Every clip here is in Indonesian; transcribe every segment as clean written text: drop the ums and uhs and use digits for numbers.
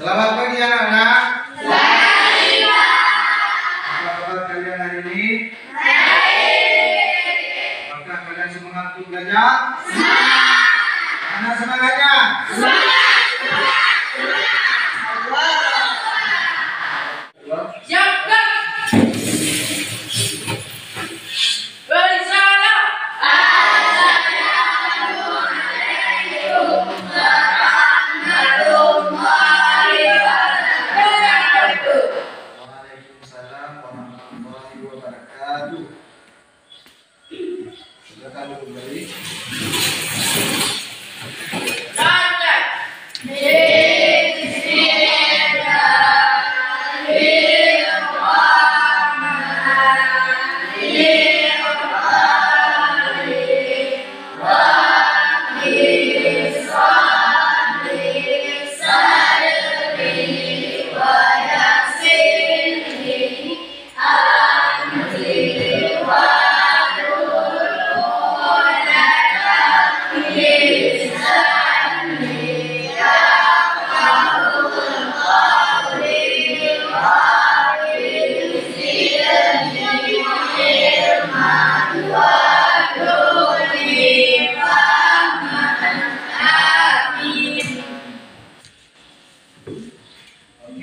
Selamat pagi anak-anak. Baik. Apa kabar kalian hari ini? Baik. Apakah kalian semangat untuk belajar? Semangat. Mana semangatnya? Semangat.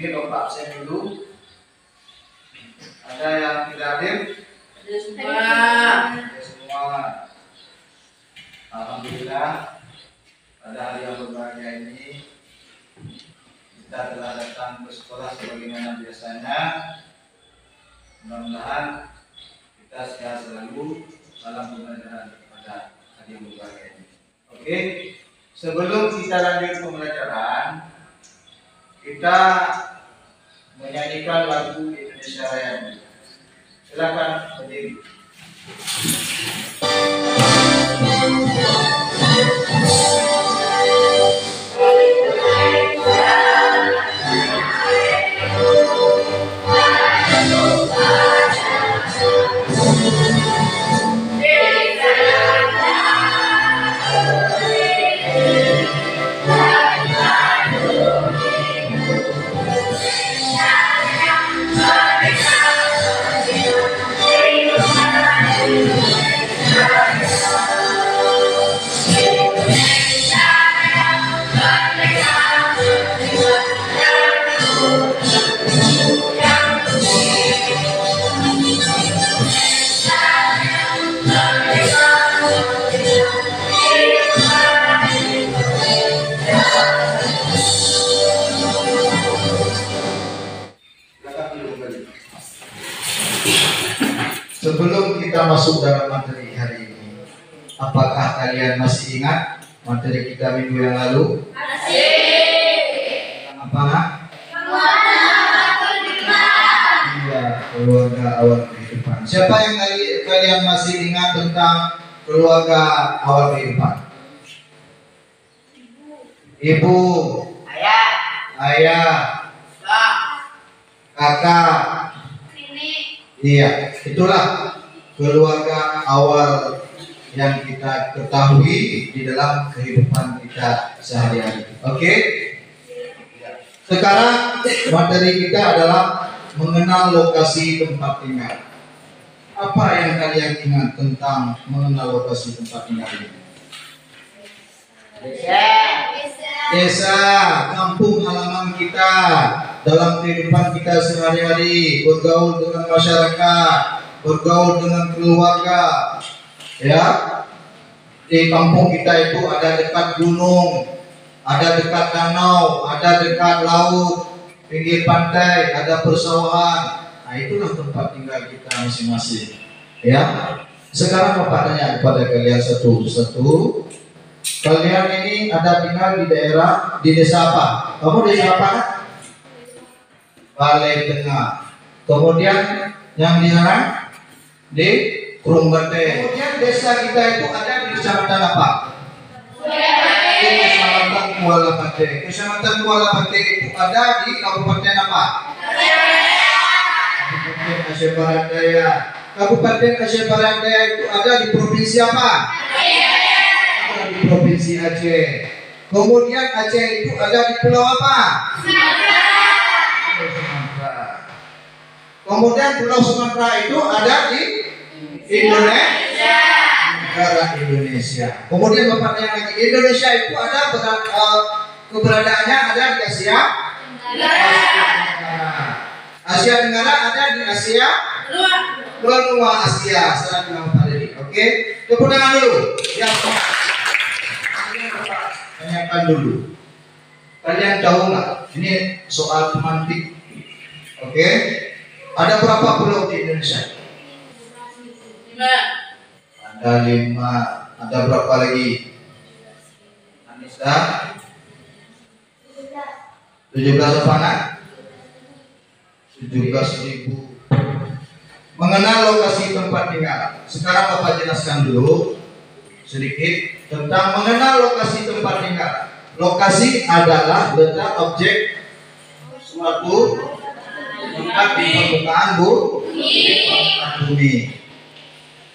Oke, Bapak absen dulu. Ada yang tidak hadir? Ada semua. Alhamdulillah, pada hari yang berbahagia ini kita telah datang ke sekolah sebagaimana biasanya. Mudah-mudahan kita sehat selalu dalam pembelajaran pada hari yang berbahagia ini. Oke, sebelum kita lanjut pembelajaran, kita menyanyikan lagu Indonesia Raya. Silakan berdiri. Sebelum kita masuk dalam materi hari ini, apakah kalian masih ingat materi kita minggu yang lalu? Masih. Apa? Iya, keluarga awal kehidupan. Siapa yang kalian masih ingat tentang keluarga awal kehidupan? Ibu, ayah, kakak. Iya, itulah keluarga awal yang kita ketahui di dalam kehidupan kita sehari-hari. Oke? Sekarang materi kita adalah mengenal lokasi tempat tinggal. Apa yang kalian ingat tentang mengenal lokasi tempat tinggal ini? Desa, kampung halaman kita, dalam kehidupan kita sehari-hari, bergaul dengan masyarakat, bergaul dengan keluarga. Ya, di kampung kita itu ada dekat gunung, ada dekat danau, ada dekat laut, pinggir pantai, ada persawahan. Nah, itulah tempat tinggal kita masing-masing. Ya, sekarang Bapak tanya kepada kalian satu-satu. Kalian ini ada tinggal di desa apa? Kamu desa apa? Balai Tengah. Kemudian yang di sana di Krumbate. Kemudian desa kita itu ada di kecamatan apa? Di Kecamatan Kuala Bate. Kecamatan Kuala Bate itu ada di Kabupaten apa? Kabupaten Aceh Barat Daya. Kabupaten Aceh Barat Daya itu ada di provinsi apa? Ada di provinsi Aceh. Kemudian Aceh itu ada di pulau apa? Sumatera. Kemudian Pulau Sumatera itu ada di Indonesia. Negara Indonesia. Kemudian Bapak yang lagi Indonesia itu ada keberadaannya ada di Asia. Asia Tenggara ada di Asia. Benua Asia. Salah bilang Pak Dedi. Oke, tepuk tangan dulu. Yang tanyakan dulu. Kalian tahu nggak? Ini soal semantik. Oke. Ada berapa pulau di Indonesia? 5. Ada 5. Ada berapa lagi? Anissa? 17 apa? 17.000. Mengenal lokasi tempat tinggal. Sekarang Bapak jelaskan dulu sedikit tentang mengenal lokasi tempat tinggal. Lokasi adalah letak objek suatu tempat di permukaan bumi.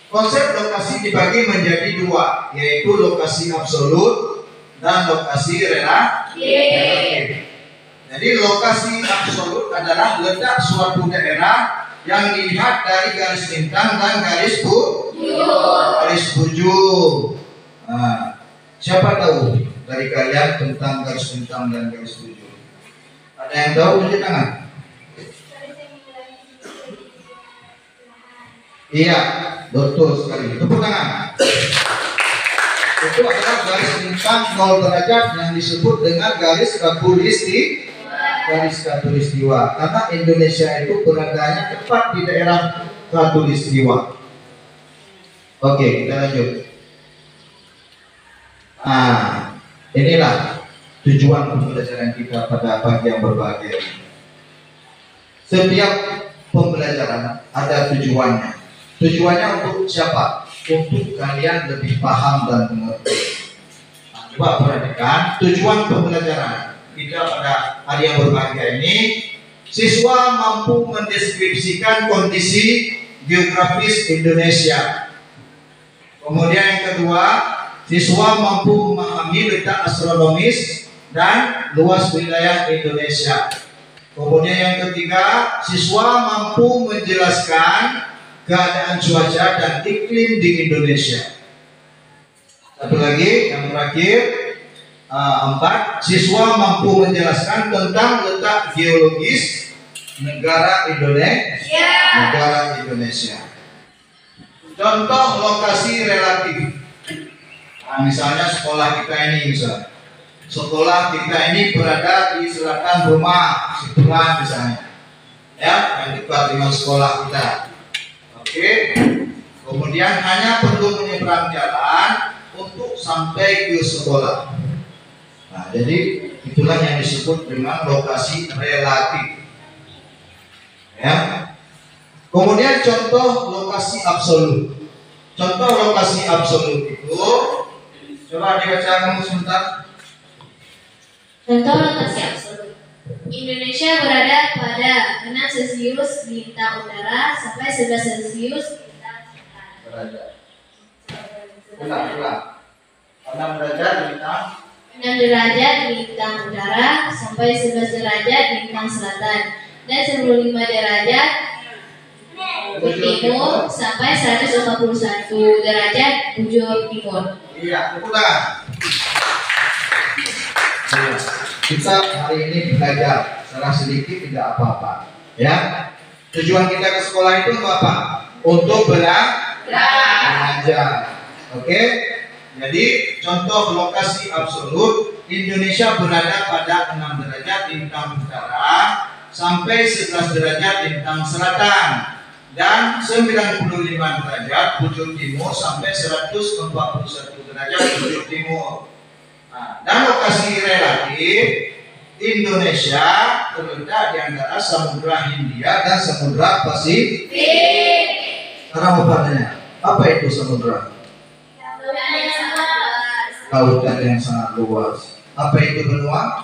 Konsep lokasi dibagi menjadi 2, yaitu lokasi absolut dan lokasi relatif. Jadi lokasi absolut adalah letak suatu daerah yang dilihat dari garis lintang dan garis bujur. Nah, siapa tahu dari kalian tentang garis lintang dan garis bujur? Ada yang tahu? Tunjuk tangan. Iya, betul sekali. Tepuk tangan. Itu adalah garis lintang 0 derajat yang disebut dengan garis khatulistiwa. Karena Indonesia itu beradanya tepat di daerah khatulistiwa. Oke, kita lanjut. Nah, inilah tujuan pembelajaran kita pada pagi yang berbahagia ini. Setiap pembelajaran ada tujuannya. Tujuannya untuk siapa? Untuk kalian lebih paham dan mengerti. Nah, coba perhatikan tujuan pembelajaran kita pada hari yang berbahagia ini. Siswa mampu mendeskripsikan kondisi geografis Indonesia. Kemudian yang kedua, siswa mampu memahami letak astronomis dan luas wilayah Indonesia. Kemudian yang ketiga, siswa mampu menjelaskan keadaan cuaca dan iklim di Indonesia. Satu lagi, yang terakhir, 4, siswa mampu menjelaskan tentang letak geologis negara Indonesia. Contoh lokasi relatif. Nah, misalnya sekolah kita ini berada di selatan rumah Sipulan misalnya, ya, yang dekat dengan sekolah kita. Oke. Kemudian hanya perlu menyeberang jalan untuk sampai ke sekolah. Nah, jadi itulah yang disebut dengan lokasi relatif. Ya. Kemudian contoh lokasi absolut. Contoh lokasi absolut itu, coba dibaca sebentar. Contoh lokasi absolut. Indonesia berada pada 6 Celcius lintang utara sampai 11 Celcius lintang selatan. Berada. Ulang. 6 derajat lintang 6 derajat lintang utara sampai 11 derajat lintang selatan dan 15 derajat ke timur sampai 141 derajat bujur timur. Iya, udah. Kita hari ini belajar secara sedikit tidak apa-apa, ya. Tujuan kita ke sekolah itu untuk apa? Untuk belajar. Oke. Jadi contoh lokasi absolut, Indonesia berada pada 6 derajat lintang utara sampai 11 derajat lintang selatan dan 95 derajat bujur timur sampai 141 derajat bujur timur. Nah, dan lokasi relatif, Indonesia terletak di antara Samudra Hindia dan Samudra Pasifik. Sekarang mau tanya, apa itu samudra? Lautan yang sangat luas. Apa itu benua?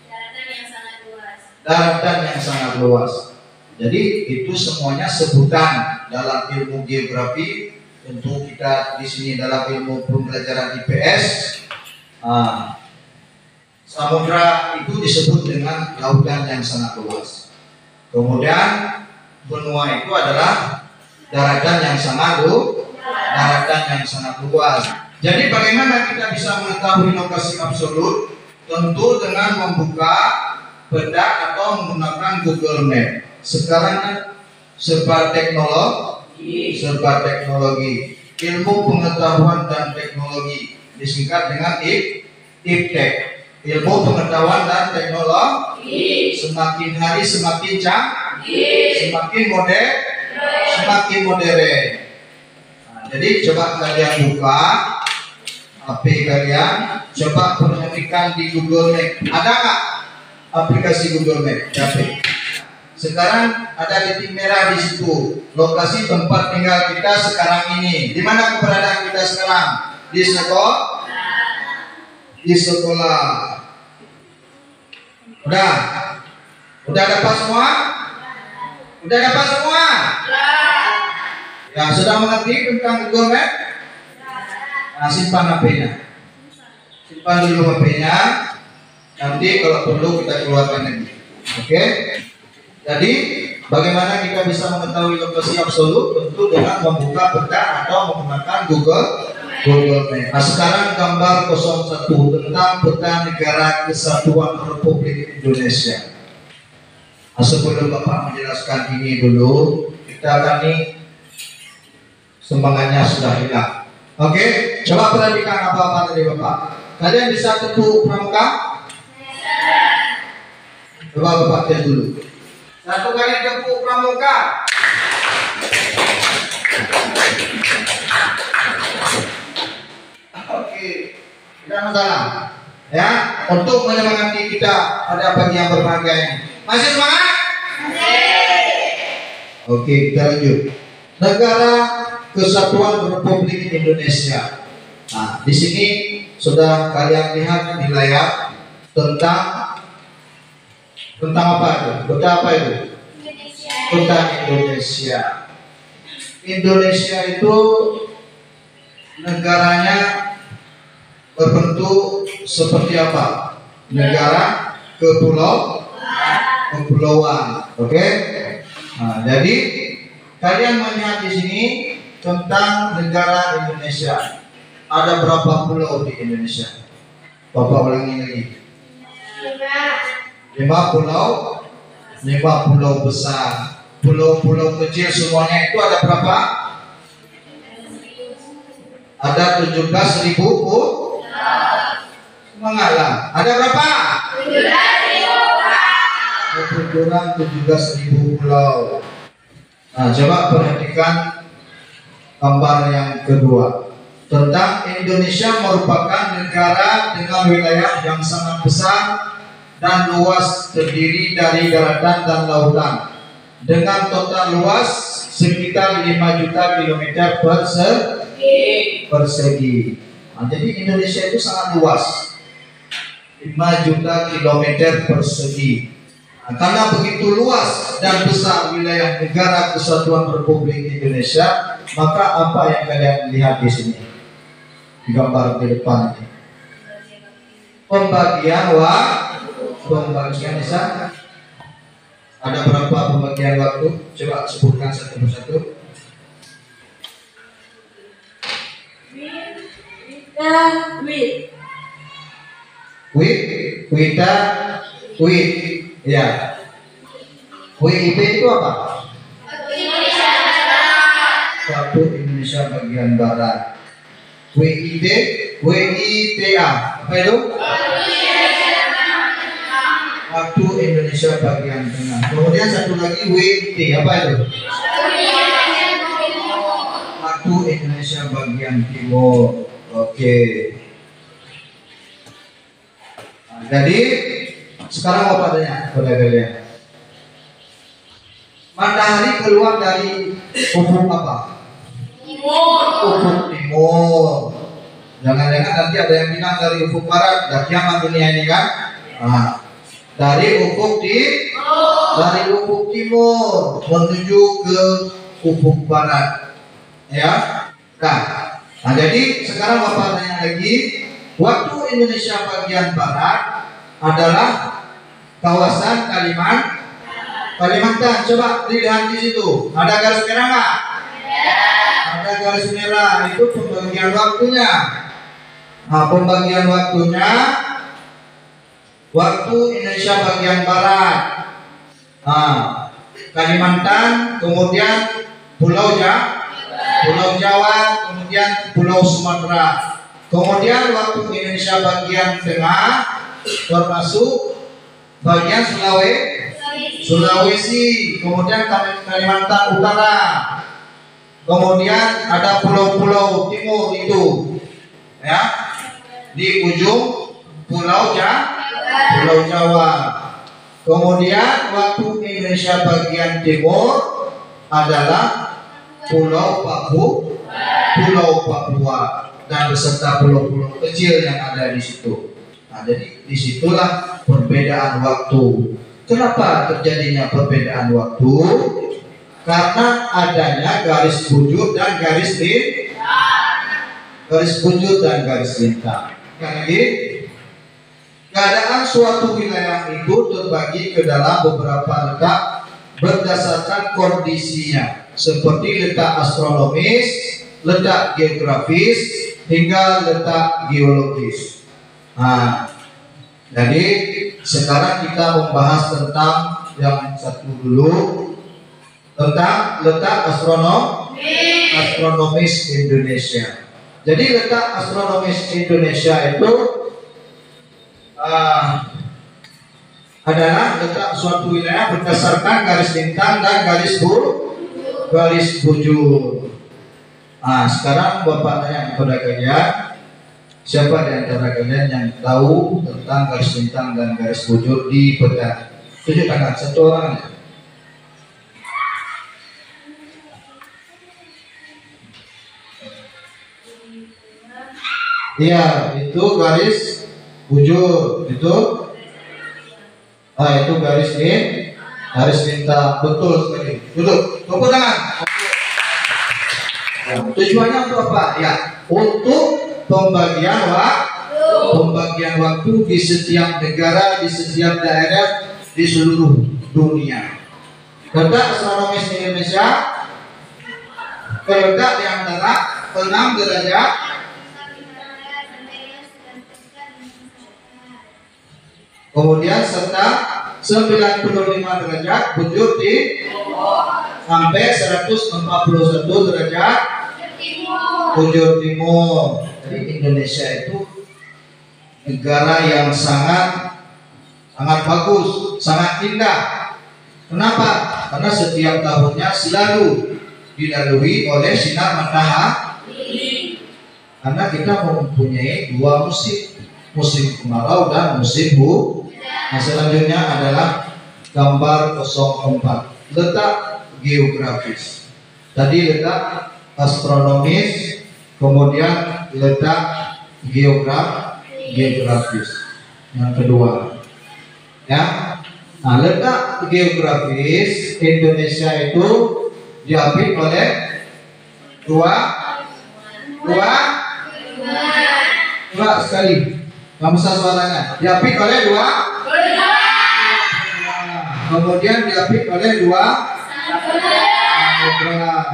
Daratan yang sangat luas. Daratan yang sangat luas. Jadi itu semuanya sebutan dalam ilmu geografi. Tentu kita di sini dalam ilmu pembelajaran IPS. Samudra itu disebut dengan lautan yang sangat luas. Kemudian benua itu adalah daratan yang sangat luas. Jadi bagaimana kita bisa mengetahui lokasi absolut? Tentu dengan membuka peta atau menggunakan Google Map. Sekarang kan serba teknologi, ilmu pengetahuan dan teknologi, disingkat dengan IPTEK. Ilmu pengetahuan dan teknologi semakin hari semakin canggih, semakin modern. Nah, jadi coba kalian buka HP kalian, coba perhatikan di Google Map. Ada nggak aplikasi Google Map? HP. Sekarang ada titik merah di situ. Lokasi tempat tinggal kita sekarang ini. Di mana keberadaan kita sekarang? Di sekolah. Udah dapat semua? Ya, sudah mengerti tentang Google Map? Nah, simpan HP-nya. Simpan dulu HP-nya. Nanti kalau perlu kita keluarkan lagi. Oke? Jadi, bagaimana kita bisa mengetahui lokasi absolut? Tentu dengan membuka peta atau menggunakan Google Map. Nah, sekarang gambar 01 tentang peta negara kesatuan Republik Indonesia. Nah, sebelum Bapak menjelaskan ini dulu, kita akan semangatnya sudah hilang. Oke, coba perhatikan apa-apa dari Bapak. Kalian bisa tepuk pramuka? Coba Bapak tes dulu. Satu kali tepuk pramuka. Oke, tidak masalah. Ya, untuk menyemangati kita pada pagi yang berbahagia ini. Masih semangat? Oke, kita lanjut. Negara Kesatuan Republik Indonesia. Nah, di sini sudah kalian lihat di layar tentang apa itu? Peta apa itu? Peta Indonesia. Indonesia itu negaranya berbentuk seperti apa? Negara kepulauan. Oke? Nah, jadi kalian melihat di sini tentang negara Indonesia. Ada berapa pulau di Indonesia? Bapak ulangi lagi. 5 pulau besar. Pulau-pulau kecil semuanya itu ada berapa? Ada 17.000 Semangatlah. Ada berapa? 17.000 kurang 17.000 pulau. Nah, coba perhatikan gambar yang kedua. Tentang Indonesia merupakan negara dengan wilayah yang sangat besar dan luas, terdiri dari daratan dan lautan, dengan total luas sekitar 5 juta kilometer persegi. Nah, jadi Indonesia itu sangat luas, 5 juta kilometer persegi. Nah, karena begitu luas dan besar wilayah negara Kesatuan Republik Indonesia, maka apa yang kalian lihat di sini? Di gambar di depan ini. Pembagian Isa. Ada berapa pembagian waktu? Coba sebutkan satu persatu. Ya. WIB itu apa? Waktu Indonesia bagian barat. WITA apa itu? Waktu Indonesia bagian tengah. Kemudian satu lagi WIT apa itu? Waktu Indonesia bagian timur. Oke. Nah, jadi sekarang apa tanya pada kalian? Matahari keluar dari ufuk apa? Ufuk timur. Jangan-jangan nanti ada yang bilang dari ufuk barat. Dah kiamat dunia ini kan? Nah, dari ufuk timur menuju ke ufuk barat. Ya. Nah, jadi sekarang Bapak tanya lagi, waktu Indonesia bagian barat adalah kawasan Kalimantan. Coba dilihat di situ. Ada garis merah nggak? Ada garis merah. Itu pembagian waktunya. Nah, pembagian waktunya waktu Indonesia bagian barat. Nah, Kalimantan, kemudian Pulau Jawa, kemudian Pulau Sumatera. Kemudian waktu Indonesia bagian tengah termasuk bagian Sulawesi, kemudian Kalimantan Utara. Kemudian ada pulau-pulau timur itu, ya, di ujung Pulau Jawa. Kemudian waktu Indonesia bagian timur adalah Pulau Papua dan beserta pulau-pulau kecil yang ada di situ. Nah, jadi disitulah perbedaan waktu. Kenapa terjadinya perbedaan waktu? Karena adanya garis bujur dan garis lintang. Lagi, keadaan suatu wilayah itu terbagi ke dalam beberapa letak berdasarkan kondisinya, seperti letak astronomis, letak geografis, hingga letak geologis. Nah, jadi sekarang kita membahas tentang yang satu dulu, tentang letak astronomis Indonesia. Jadi letak astronomis Indonesia itu adalah letak suatu wilayah berdasarkan garis lintang dan garis bujur. Nah, sekarang Bapak tanya kepada kalian, siapa di antara kalian yang tahu tentang garis lintang dan garis bujur di peta? Tunjuk tangan, satu orang aja. Iya, itu garis bujur, itu garis lintang, betul sekali. Duduk, tepuk tangan. Ya, tujuannya untuk apa? Ya, untuk pembagian waktu di setiap negara, di setiap daerah, di seluruh dunia. Letak astronomis Indonesia terletak di antara 6 derajat kemudian serta 95 derajat bujur di sampai 141 derajat bujur timur. Jadi Indonesia itu negara yang sangat bagus, sangat indah. Kenapa? Karena setiap tahunnya selalu dilalui oleh sinar matahari. Karena kita mempunyai 2 musim kemarau dan musim hujan. Nah, selanjutnya adalah gambar 04, letak geografis. Tadi letak astronomis, kemudian letak geografis. Yang kedua, ya. Nah, letak geografis Indonesia itu diapit oleh dua sekali. Kamu bisa suaranya. Diapit oleh dua. Kemudian diapit oleh dua.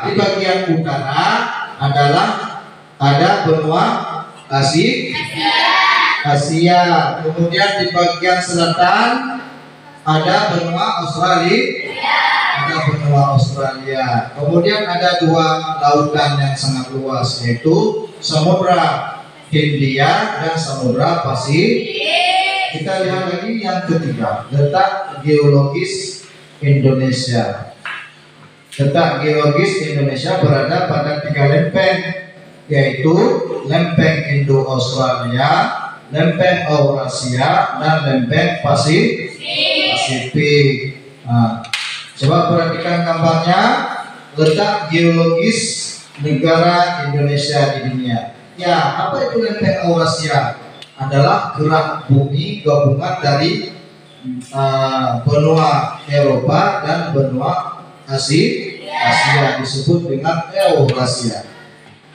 Di bagian utara adalah ada benua Asia. Kemudian di bagian selatan ada benua Australia. Kemudian ada 2 lautan yang sangat luas, yaitu Samudra Hindia dan Samudra Pasifik. Kita lihat lagi yang ketiga, letak geologis Indonesia. Letak geologis Indonesia berada pada 3 lempeng, yaitu lempeng Indo-Australia, lempeng Eurasia, dan lempeng Pasifik. Nah, coba perhatikan gambarnya, letak geologis negara Indonesia di dunia. Ya, apa itu lempeng Eurasia? Adalah gerak bumi gabungan dari benua Eropa dan benua Asia, disebut dengan Eurasia.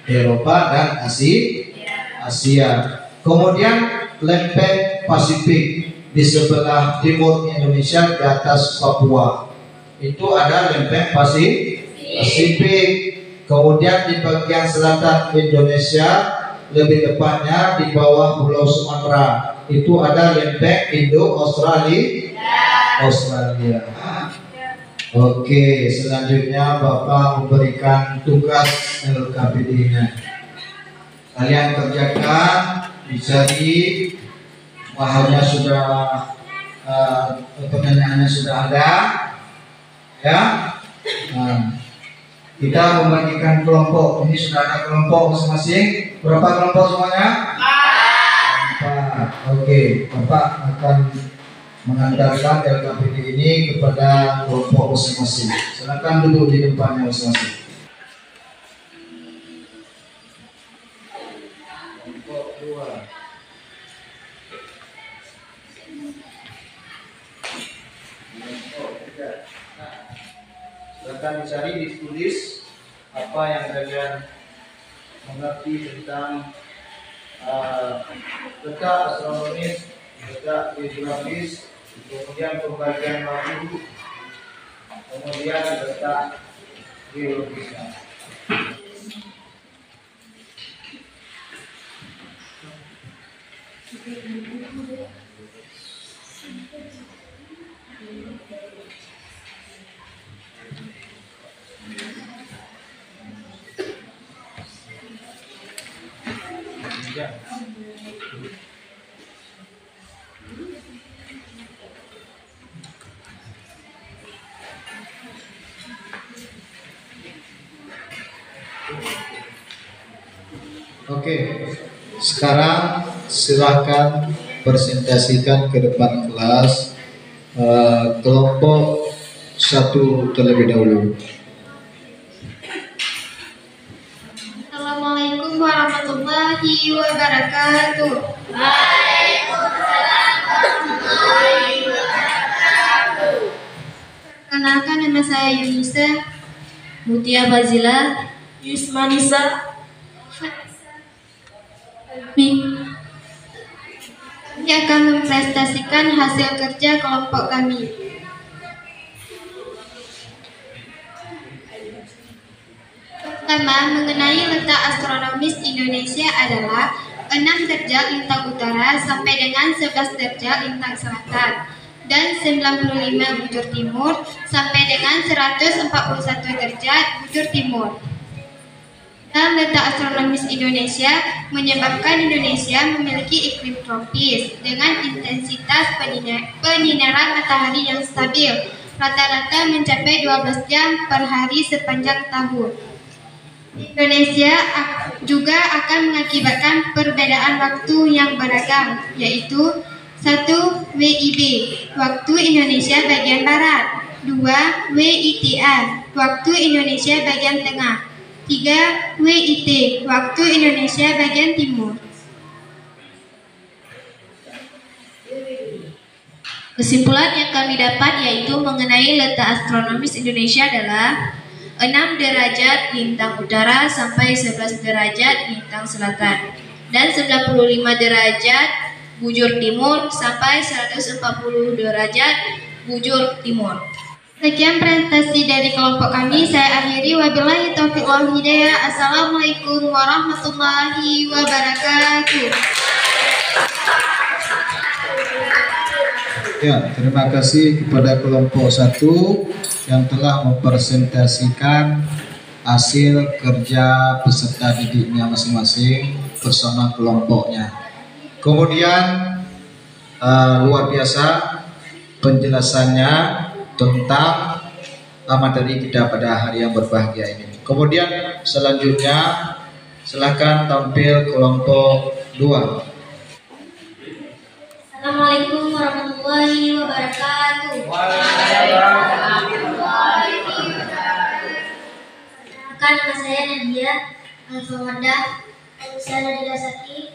Eropa dan Asia. Kemudian lempeng Pasifik di sebelah timur Indonesia di atas Papua. Itu ada lempeng Pasifik. Kemudian di bagian selatan Indonesia, lebih tepatnya di bawah Pulau Sumatera, itu ada lempeng Australia. Oke, selanjutnya Bapak memberikan tugas LKPD-nya. Kalian kerjakan, dicari bahannya sudah, pertanyaannya sudah ada, ya. Nah, kita membagikan kelompok. Ini sudah ada kelompok masing-masing. Berapa kelompok semuanya? 4. Oke, Bapak akan mengantarkan LKPD ini kepada kelompok masing-masing. Silakan duduk di depannya masing-masing. Kelompok 2. Kelompok 3. Nah, silakan dicari, ditulis apa yang kalian mengerti tentang letak astronomis, letak geografis, kemudian pembagian waktu, kemudian letak geologisnya. Ya. Oke, sekarang silakan presentasikan ke depan kelas kelompok 1 terlebih dahulu. Assalamualaikum warahmatullahi wabarakatuh. Waalaikumsalam warahmatullahi wabarakatuh. Perkenalkan, nama saya Yunisa Mutia Fazila Yusmanisa. Kami akan mempresentasikan hasil kerja kelompok kami. Pertama, mengenai letak astronomis Indonesia adalah 6 derajat lintang utara sampai dengan 11 derajat lintang selatan dan 95 bujur timur sampai dengan 141 derajat bujur timur. Dan letak astronomis Indonesia menyebabkan Indonesia memiliki iklim tropis dengan intensitas penyinaran matahari yang stabil, rata-rata mencapai 12 jam per hari sepanjang tahun. Indonesia juga akan mengakibatkan perbedaan waktu yang beragam, yaitu 1. WIB, waktu Indonesia bagian barat. 2. WITA, waktu Indonesia bagian tengah. 3. WIT, waktu Indonesia bagian timur. Kesimpulan yang kami dapat yaitu mengenai letak astronomis Indonesia adalah 6 derajat lintang utara sampai 11 derajat lintang selatan dan 95 derajat bujur timur sampai 140 derajat bujur timur. Sekian presentasi dari kelompok kami. Saya akhiri. Wabillahi taufiq wal hidayah. Assalamualaikum warahmatullahi wabarakatuh. Ya, terima kasih kepada kelompok 1 yang telah mempresentasikan hasil kerja peserta didiknya masing-masing bersama kelompoknya. Kemudian luar biasa penjelasannya tentang materi kita pada hari yang berbahagia ini. Kemudian selanjutnya silakan tampil kelompok 2. Assalamualaikum warahmatullahi wabarakatuh. Perkenalkan, nama saya Nadia Alfawardah Alusana Dilasaki.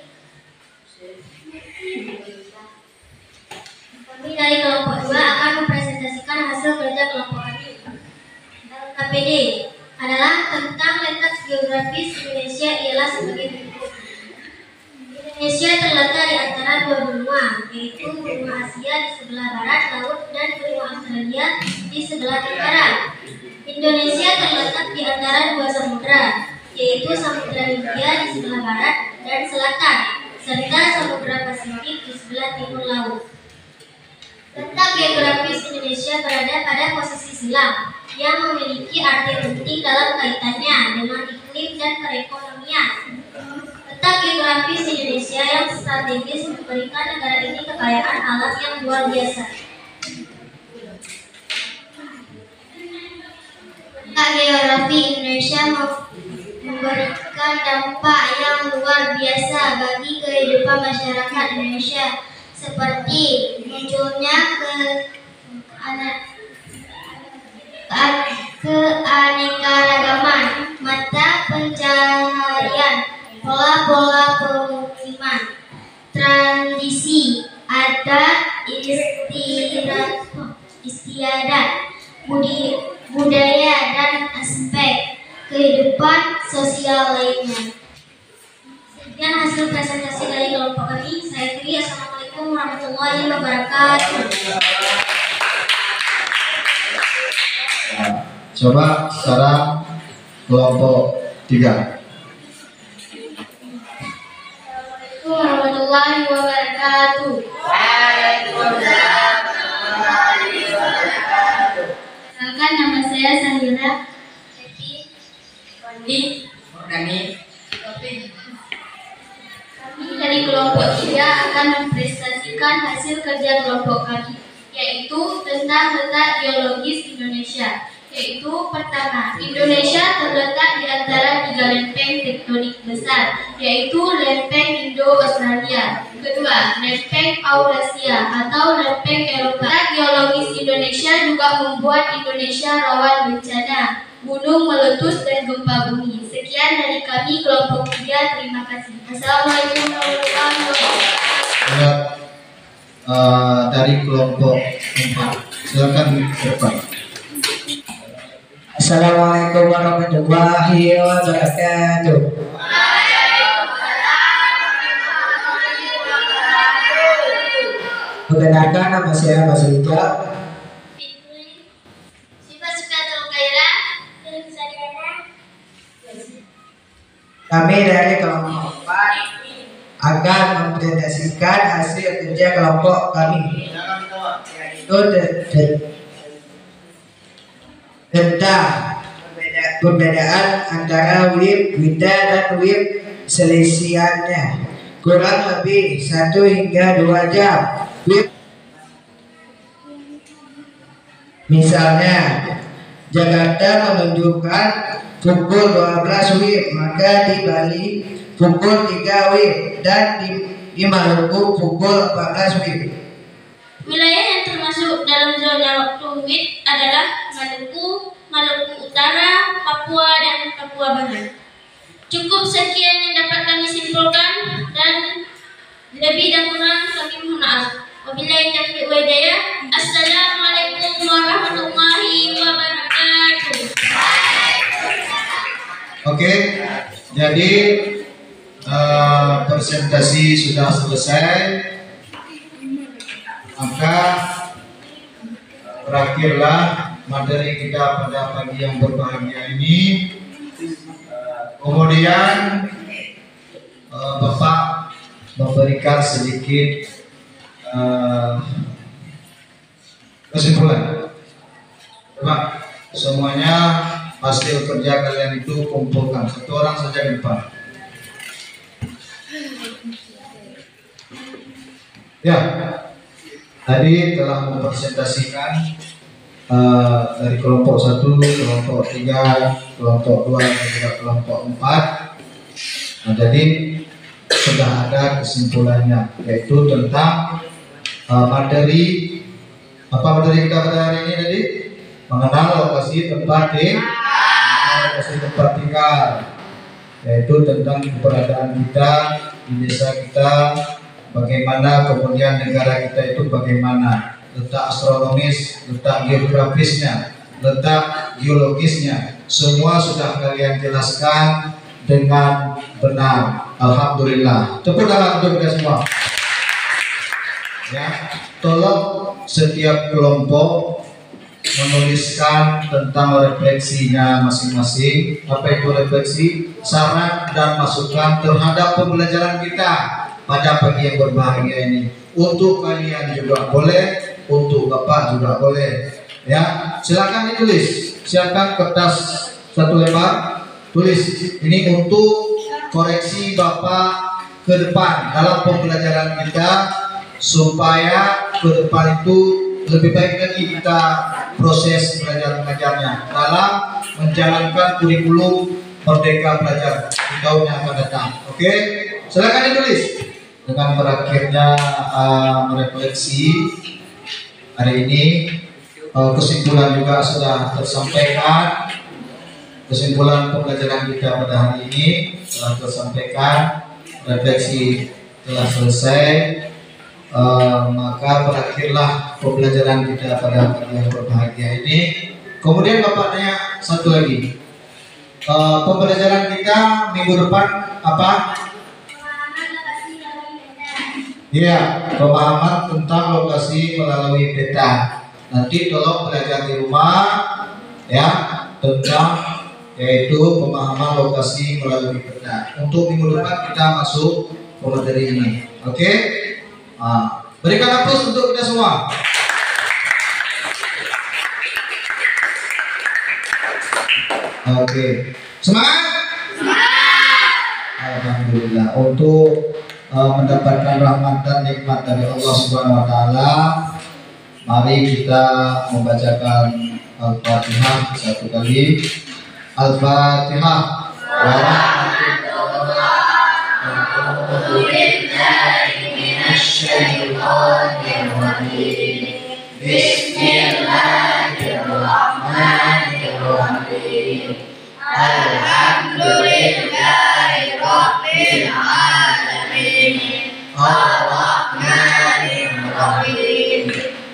Kami dari kelompok 2 akan mempresentasikan hasil kerja kelompok kami. LKPD adalah tentang letak geografis Indonesia ialah sebagai berikut. Indonesia terletak di antara dua benua, yaitu benua Asia di sebelah barat laut dan benua Australia di sebelah tenggara. Indonesia terletak di antara dua samudra, yaitu Samudra Hindia di sebelah barat dan selatan, serta Samudra Pasifik di sebelah timur laut. Letak geografis Indonesia berada pada posisi selam, yang memiliki arti penting dalam kaitannya dengan iklim dan perekonomian. Letak geografis Indonesia yang strategis memberikan negara ini kekayaan alam yang luar biasa. Letak geografi Indonesia memberikan dampak yang luar biasa bagi kehidupan masyarakat Indonesia, seperti munculnya keanekaragaman mata pencaharian, pola-pola pemukiman, tradisi, adat, istiadat, budaya, dan aspek kehidupan sosial lainnya. Sekian hasil presentasi dari kelompok kami. Saya Tri. Assalamualaikum warahmatullahi wabarakatuh. Coba sekarang kelompok 3. Assalamualaikum warahmatullahi wabarakatuh. Perkenalkan, nama saya Sandira Wandi. Kami dari kelompok 3 akan mempresentasikan hasil kerja kelompok kami, yaitu tentang letak geologis Indonesia. Yaitu pertama, Indonesia terletak di antara 3 lempeng tektonik besar, yaitu lempeng Indo-Australia. Kedua, lempeng Eurasia atau lempeng Eropa. Letak geologis Indonesia juga membuat Indonesia rawan bencana, gunung meletus dan gempa bumi. Sekian dari kami kelompok 3. Terima kasih. Assalamualaikum warahmatullahi wabarakatuh. Dari kelompok 4, silakan ke depan. Assalamualaikum warahmatullahi wabarakatuh. Perkenalkan, nama saya Mas Rijal. Kami dari kelompok 4 akan mempresentasikan hasil kerja kelompok kami, yaitu tentang perbedaan antara WIB Wida dan WIB selisihannya kurang lebih 1 hingga 2 jam. WIB misalnya Jakarta menunjukkan pukul 12 WIB, maka di Bali pukul 3 WIB dan di Maluku pukul 14 WIB. Wilayah yang termasuk dalam zona waktu WIB adalah Maluku, Maluku Utara, Papua, dan Papua Barat. Cukup sekian yang dapat kami simpulkan, dan lebih dan kurang kami mohon maaf. Wabillahi taufiq wal hidayah. Assalamualaikum warahmatullahi wabarakatuh. Oke, jadi presentasi sudah selesai, maka berakhirlah materi kita pada pagi yang berbahagia ini. Kemudian Bapak memberikan sedikit kesimpulan. Coba semuanya hasil kerja kalian itu kumpulkan, 1 orang saja di depan. Ya, tadi telah mempresentasikan dari kelompok 1, kelompok 3, kelompok 2, dan juga kelompok 4. Nah, jadi sudah ada kesimpulannya, yaitu tentang materi materi kita pada hari ini tadi, mengenal lokasi tempat tinggal, yaitu tentang keberadaan kita di desa kita, bagaimana, kemudian negara kita itu bagaimana, letak astronomis, letak geografisnya, letak geologisnya, semua sudah kalian jelaskan dengan benar. Alhamdulillah. Tepuk tangan untuk kita semua. Ya, tolong setiap kelompok menuliskan tentang refleksinya masing-masing. Apa itu refleksi? Saran dan masukan terhadap pembelajaran kita pada pagi yang berbahagia ini. Untuk kalian juga boleh, untuk Bapak juga boleh. Ya, silakan ditulis. Siapkan kertas 1 lembar, tulis. Ini untuk koreksi Bapak ke depan dalam pembelajaran kita, supaya ke depan itu lebih baik lagi kita proses belajar mengajarnya dalam menjalankan kurikulum Merdeka Belajar di tahun yang akan datang. Oke, silakan ditulis. Dengan berakhirnya merefleksi hari ini, kesimpulan juga sudah tersampaikan. Kesimpulan pembelajaran kita pada hari ini telah tersampaikan, refleksi telah selesai. Maka berakhirlah pembelajaran kita pada pagi yang berbahagia ini. Kemudian Bapak tanya satu lagi, pembelajaran kita minggu depan apa? Iya, pemahaman tentang lokasi melalui peta. Nanti tolong belajar di rumah ya, tentang yaitu pemahaman lokasi melalui peta. Untuk minggu depan kita masuk ke materi ini. Oke? Berikan aplaus untuk kita semua. Oke, semangat. Alhamdulillah, untuk mendapatkan rahmat dan nikmat dari Allah Subhanahu Wa Taala, mari kita membacakan Al-Fatihah satu kali. Al-Fatihah. Bismillahirrahmanirrahim. Alhamdulillahirabbil alamin. Arrahmanirrahim.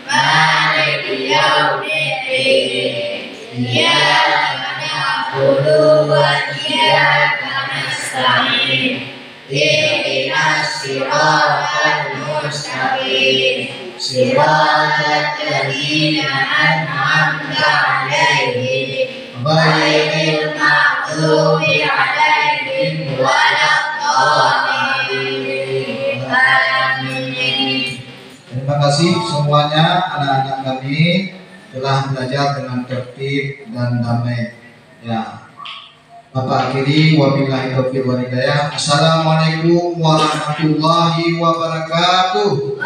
Maliki yaumiddin. Iyyaka na'budu wa iyyaka nasta'in. Ihdinas siratal mustaqim. Siratal ladzina an'amta 'alaihim ghairil maghdubi 'alaihim waladdallin. Amin. Terima kasih semuanya, anak-anak kami telah belajar dengan tertib dan damai. Ya, Bapak akhiri, wabillahi taufiq wal hidayah. Assalamualaikum warahmatullahi wabarakatuh.